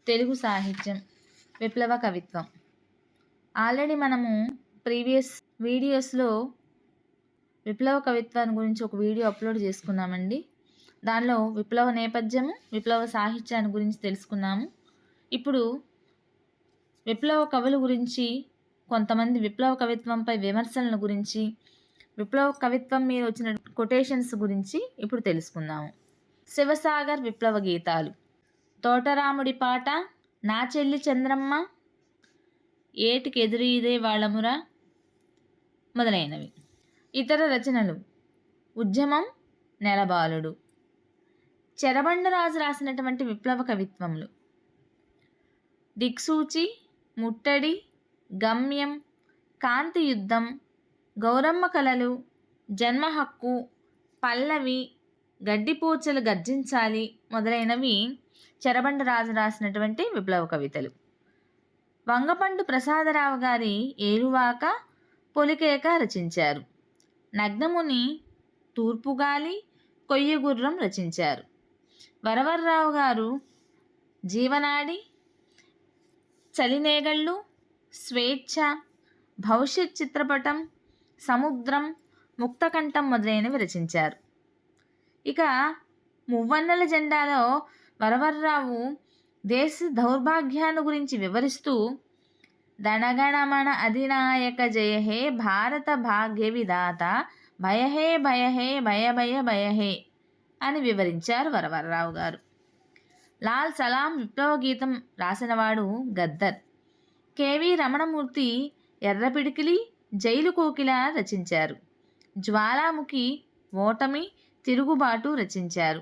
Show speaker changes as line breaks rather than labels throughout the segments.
తెలుగు సాహిత్యం, విప్లవ కవిత్వం. ఆల్రెడీ మనము ప్రీవియస్ వీడియోస్లో విప్లవ కవిత్వాన్ని గురించి ఒక వీడియో అప్లోడ్ చేసుకున్నామండి. దానిలో విప్లవ నేపథ్యము, విప్లవ సాహిత్యాన్ని గురించి తెలుసుకున్నాము. ఇప్పుడు విప్లవ కవుల గురించి, కొంతమంది విప్లవ కవిత్వంపై విమర్శల గురించి, విప్లవ కవిత్వం మీద వచ్చిన కొటేషన్స్ గురించి ఇప్పుడు తెలుసుకుందాము. శివసాగర్ విప్లవ గీతాలు: తోటరాముడి పాట, నా చెల్లి చంద్రమ్మ, ఏటికి ఎదురీదే వాళ్ళమురా మొదలైనవి. ఇతర రచనలు: ఉద్యమం, నెలబాలుడు. చెరబండరాజు రాసినటువంటి విప్లవ కవిత్వములు: దిక్సూచి, ముట్టడి, గమ్యం, కాంతి యుద్ధం, గౌరమ్మ కలలు, జన్మ హక్కు, పల్లవి, గడ్డిపూచలు గర్జించాలి మొదలైనవి చెరబండరాజు రాసినటువంటి విప్లవ కవితలు. వంగపండు ప్రసాదరావు గారి ఏరువాక, పొలికేక రచించారు. నగ్నముని, తూర్పుగాలి, కొయ్యగుర్రం రచించారు. వరవర్రావు గారు జీవనాడి, చలినేగళ్ళు, స్వేచ్ఛ, భవిష్యత్ చిత్రపటం, సముద్రం, ముక్తకంఠం మొదలైనవి రచించారు. ఇక మువ్వన్నెల జెండాలో వరవర్రావు దేశ దౌర్భాగ్యాన్ని గురించి వివరిస్తూ ధనగణమణ అధినాయక జయ హే భారత భాగ్య విధాత భయహే భయహే భయ భయ భయహే అని వివరించారు వరవర్రావు గారు. లాల్ సలాం విప్లవ గీతం రాసినవాడు గద్దర్. కెవి రమణమూర్తి ఎర్రపిడికిలి, జైలు కోకిల రచించారు. జ్వాలాముఖి, ఓటమి, తిరుగుబాటు రచించారు.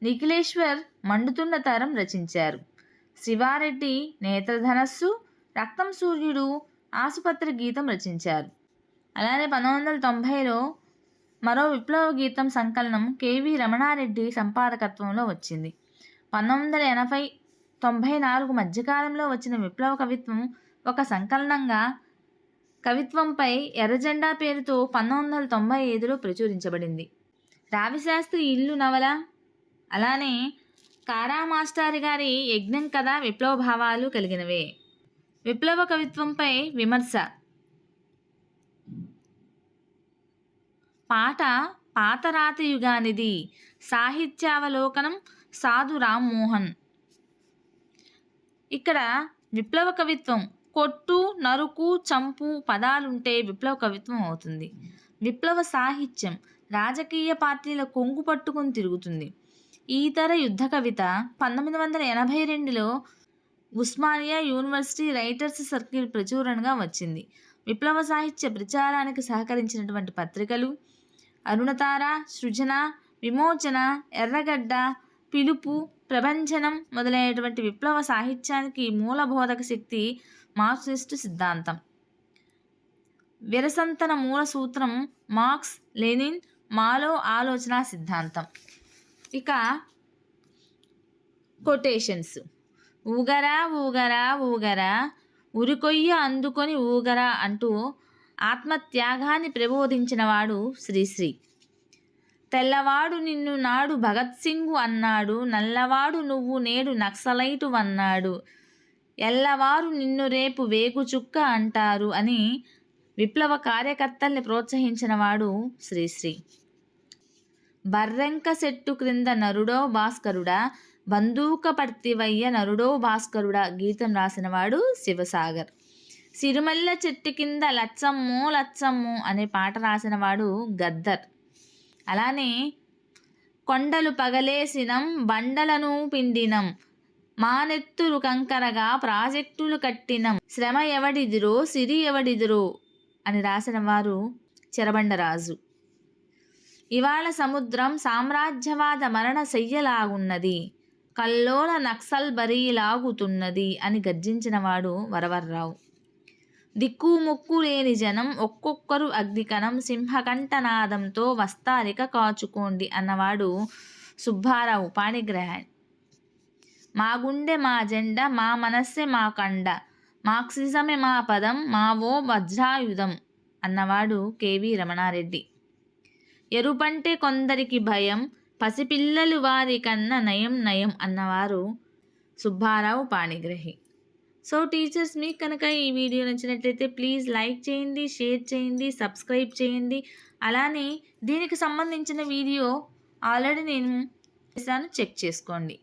నిఖిలేశ్వర్ మండుతున్న తరం రచించారు. శివారెడ్డి నేత్రధనస్సు, రక్తం సూర్యుడు, ఆసుపత్రి గీతం రచించారు. అలానే 1990లో మరో విప్లవ గీతం సంకలనం కెవి రమణారెడ్డి సంపాదకత్వంలో వచ్చింది. 1980-94 మధ్యకాలంలో వచ్చిన విప్లవ కవిత్వం ఒక సంకలనంగా కవిత్వంపై ఎర్రజెండా పేరుతో 1995లో ప్రచురించబడింది. రావిశాస్త్రి ఇల్లు నవల, అలానే కారా మాస్టారి గారి యజ్ఞం కథ విప్లవ భావాలు కలిగినవే. విప్లవ కవిత్వంపై విమర్శ: పాట పాతరాత యుగానిది, సాహిత్యావలోకనం సాధు రామ్మోహన్. ఇక్కడ విప్లవ కవిత్వం కొట్టు, నరుకు, చంపు పదాలుంటే విప్లవ కవిత్వం అవుతుంది. విప్లవ సాహిత్యం రాజకీయ పార్టీల కొంగు పట్టుకుని తిరుగుతుంది. ఈతర యుద్ధ కవిత 1982లో ఉస్మానియా యూనివర్సిటీ రైటర్స్ సర్కిల్ ప్రచురణగా వచ్చింది. విప్లవ సాహిత్య ప్రచారానికి సహకరించినటువంటి పత్రికలు: అరుణతార, సృజన, విమోచన, ఎర్రగడ్డ, పిలుపు, ప్రభంజనం మొదలైనటువంటి విప్లవ సాహిత్యానికి మూలబోధక శక్తి మార్క్సిస్టు సిద్ధాంతం. విరసంతన మూల సూత్రం మార్క్స్, లెనిన్, మాలో ఆలోచన సిద్ధాంతం. ఇక కొటేషన్స్: ఊగరా ఊగరా ఊగరా, ఉరికొయ్య అందుకొని ఊగరా అంటూ ఆత్మత్యాగాన్ని ప్రబోధించినవాడు శ్రీశ్రీ. తెల్లవాడు నిన్ను నాడు భగత్ సింగు అన్నాడు, నల్లవాడు నువ్వు నేడు నక్సలైటు అన్నాడు, ఎల్లవారు నిన్ను రేపు వేగుచుక్క అంటారు అని విప్లవ కార్యకర్తల్ని ప్రోత్సహించినవాడు శ్రీశ్రీ. బర్రెంక చెట్టు క్రింద నరుడో భాస్కరుడా, బందూక పర్తివయ్య నరుడో భాస్కరుడా గీతం రాసినవాడు శివసాగర్. సిరిమల్ల చెట్టు కింద లచ్చమ్మో లచ్చమ్మో అనే పాట రాసినవాడు గద్దర్. అలానే కొండలు పగలేసినం, బండలను పిండినం, మానెత్తురు కంకరగా ప్రాజెక్టులు కట్టినం, శ్రమ ఎవడిదిరో సిరి ఎవడిదిరో అని రాసిన వారు చెరబండరాజు. ఇవాళ సముద్రం సామ్రాజ్యవాద మరణ శయ్యలాగున్నది, కల్లోల నక్సల్ బరీలాగుతున్నది అని గర్జించినవాడు వరవర్రావు. దిక్కు ముక్కు లేని జనం ఒక్కొక్కరు అగ్నికణం, సింహకంఠనాదంతో వస్తారిక కాచుకోండి అన్నవాడు సుబ్బారావు పాణిగ్రహాన్. మా గుండె మా జెండ, మా మనస్సే మా కండ, మార్క్సిజమే మా పదం, మావో వజ్రాయుధం అన్నవాడు కెవి రమణారెడ్డి. ఎరుపంటే కొందరికి భయం, పసిపిల్లలు వారి కన్నా నయం నయం అన్నవారు సుబ్బారావు పాణిగ్రాహి. సో టీచర్స్, మీకు కనుక ఈ వీడియో నచ్చినట్లయితే ప్లీజ్ లైక్ చేయండి, షేర్ చేయండి, సబ్స్క్రైబ్ చేయండి. అలానే దీనికి సంబంధించిన వీడియో ఆల్రెడీ నేను చేశాను, చెక్ చేసుకోండి.